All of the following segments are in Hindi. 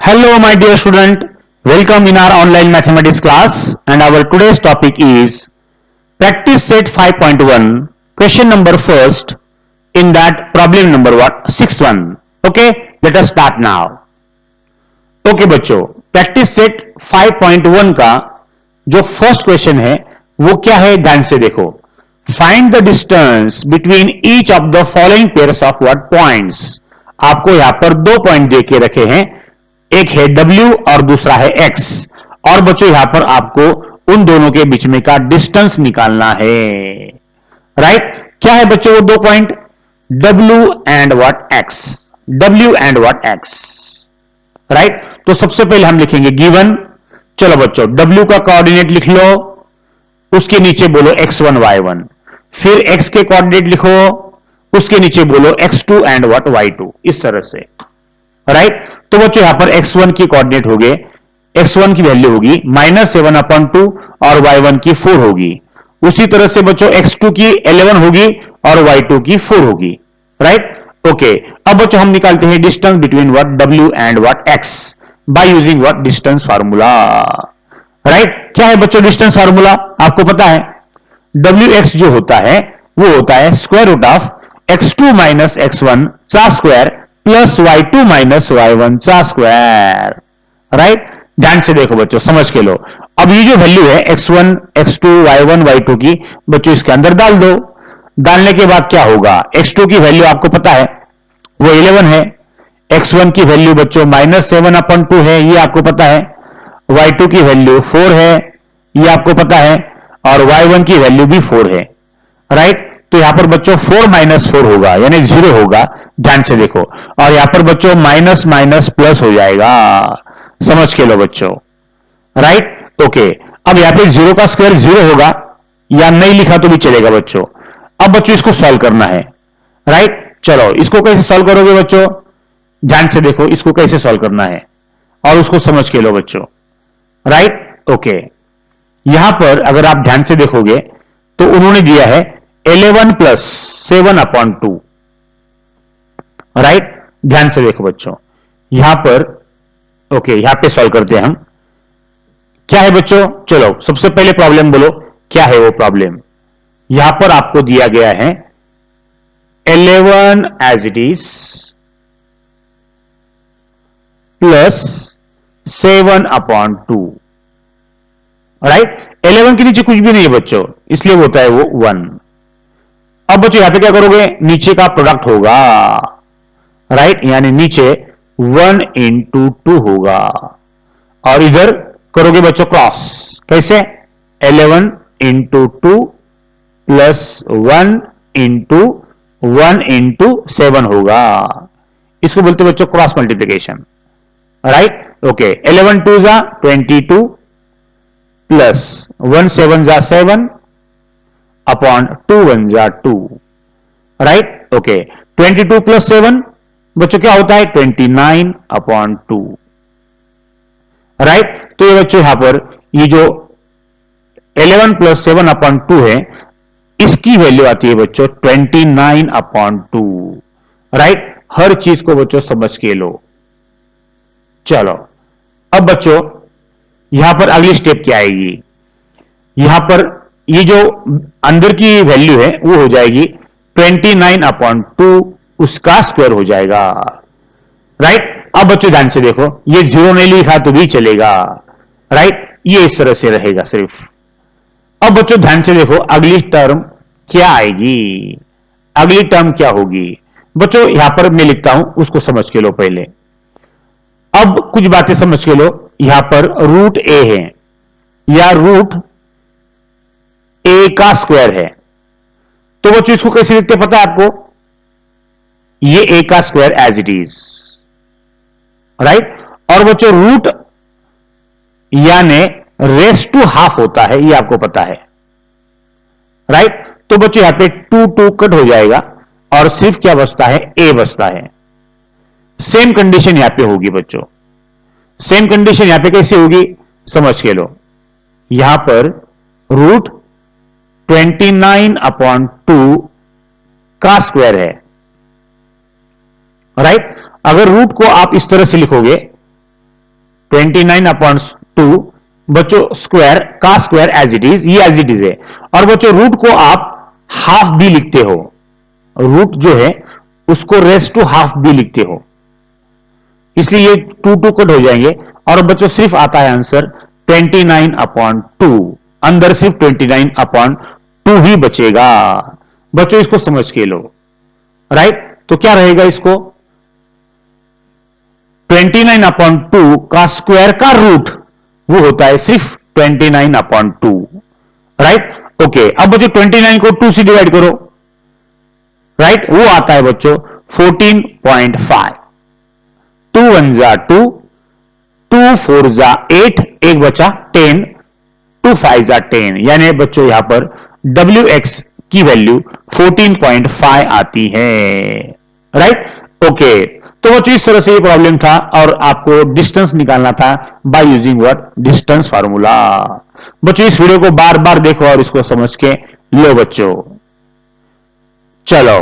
Hello my dear student, welcome in our online mathematics class and our today's topic is practice set 5.1 question number first in that problem number what sixth one. Okay, let us start now. Okay बच्चों, practice set 5.1 का जो फर्स्ट क्वेश्चन है वो क्या है ध्यान से देखो. Find the distance between each of the following pairs of what points. आपको यहां पर दो पॉइंट दे के रखे हैं, एक है W और दूसरा है X. और बच्चों यहां पर आपको उन दोनों के बीच में का डिस्टेंस निकालना है. राइट, क्या है बच्चों वो दो point W and what X. W and what X. Right, तो सबसे पहले हम लिखेंगे गिवन. चलो बच्चों W का कोऑर्डिनेट लिख लो, उसके नीचे बोलो x1 y1. फिर x के कोऑर्डिनेट लिखो, उसके नीचे बोलो x2 एंड व्हाट y2. इस तरह से. राइट, तो बच्चों यहां पर x1 की कोऑर्डिनेट हो गए, x1 की वैल्यू होगी -7/2 और y1 की 4 होगी. उसी तरह से बच्चों x2 की 11 होगी और y2 की 4 होगी. Right, okay. अब बच्चों हम निकालते हैं distance between what w and what x by using what distance formula. Right, क्या है बच्चों डिस्टेंस फार्मूला आपको पता है. wx जो होता है वो होता है square root of x2 minus x1 चा square plus y2 minus y1 चा स्क्वायर. राइट, ध्यान से देखो बच्चों, समझ के लो. अब ये जो वैल्यू है x1 x2 y1 y2 की बच्चों इसके अंदर डाल दो. डालने के बाद क्या होगा, x2 की वैल्यू आपको पता है वो 11 है, x1 की वैल्यू बच्चों -7/2 है, ये आपको पता है. y2 की वैल्यू 4 है, ये आपको पता है, और y1 की वैल्यू भी 4 है. राइट, तो यहां पर बच्चों 4 माइनस 4 होगा यानी 0 होगा. ध्यान से देखो, और यहां पर बच्चों माइनस माइनस प्लस हो जाएगा. समझ के लो बच्चों. Right, okay. अब यहां पे 0 का स्क्वायर 0 होगा, या नहीं लिखा तो भी चलेगा बच्चों. अब बच्चों इसको सॉल्व करना है. राइट, चलो इसको कैसे सॉल्व करोगे बच्चों, ध्यान से देखो इसको कैसे सॉल्व करना है और उसको समझ के लो बच्चों. Right, okay. यहां पर अगर आप ध्यान से देखोगे तो उन्होंने दिया है 11 प्लस 7/2. राइट, ध्यान से देखो बच्चों यहां पर. ओके, यहां पे सॉल्व करते हैं हम. क्या है बच्चों, चलो सबसे पहले प्रॉब्लम बोलो क्या है वो प्रॉब्लम. यहां पर आपको दिया गया है 11 as it is plus 7/2. Right, 11 के नीचे कुछ भी नहीं है बच्चों, इसलिए होता है वो 1. अब बच्चों यहां पे क्या करोगे, नीचे का प्रोडक्ट होगा. राइट, यानी नीचे 1 इंटू 2 होगा, और इधर करोगे बच्चों क्रॉस. कैसे, 11 इंटू 2 प्लस 1 इंटू 7 होगा. इसको बोलते बच्चों क्रॉस मल्टीप्लीकेशन. Right, okay. 11 2 जा 22 प्लस 1 7 जा 7 अपॉन 2 1 जा 2. Right, okay. 22 प्लस 7 बच्चों क्या होता है 29/2. राइट, तो ये बच्चों यहां पर ये जो 11 प्लस 7/2 है इसकी वैल्यू आती है बच्चों 29/2. राइट, हर चीज को बच्चों समझ के लो. चलो अब बच्चों यहां पर अगली स्टेप क्या आएगी, यहां पर ये जो अंदर की वैल्यू है वो हो जाएगी 29/2, उसका स्क्वायर हो जाएगा. राइट, अब बच्चों ध्यान से देखो ये 0 नहीं लिखा तो भी चलेगा. राइट, ये इस तरह से रहेगा सिर्फ. अब बच्चों ध्यान से देखो अगली टर्म क्या आएगी, अगली टर्म क्या होगी बच्चों. यहां पर मैं लिखता हूं, उसको समझ के लो पहले. अब कुछ बातें समझ के लो. यहां पर रूट ए है या रूट ए का स्क्वायर है, तो बच्चों इसको कैसे लिखते पता है आपको, ये ए का square as it is. Right, और बच्चों रूट यानी रेस टू हाफ होता है, ये आपको पता है. राइट, तो बच्चों यहां पे 2 2 कट हो जाएगा और सिर्फ क्या बचता है, ए बचता है. सेम कंडीशन यहां पे होगी बच्चों. सेम कंडीशन यहां पे कैसे होगी समझ के लो. यहां पर रूट 29/2 का स्क्वायर है. राइट, अगर रूट को आप इस तरह से लिखोगे 29/2 बच्चों स्क्वायर का स्क्वायर एज इट इज, ये एज इट इज है। और बच्चों रूट को आप हाफ बी लिखते हो, रूट जो है उसको रेस्ट टू हाफ बी लिखते हो, इसलिए ये 2 कट हो जाएंगे और बच्चों सिर्फ आता है आंसर 29/2। अंदर सिर्फ 29/2 ही बचेगा। बच्चों इसको समझ के लो, राइट? तो क्या रहेगा, इसको 29/2 का स्क्वायर का रूट वो होता है सिर्फ 29/2, राइट? ओके, अब बच्चों 29 को 2 से डिवाइड करो, राइट? वो आता है बच्चों 14.5। 2 1 जा 2, 2 4 जा 8, एक बचा 10, 2 5 जा 10, यानी बच्चों यहां पर WX की वैल्यू 14.5 आती है, राइट? ओके, तो बच्चों इस तरह से ये प्रॉब्लम था और आपको डिस्टेंस निकालना था by using what, distance formula. बच्चों इस वीडियो को बार बार देखो और इसको समझ के लो बच्चों। चलो,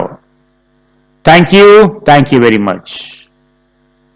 थैंक यू वेरी मच।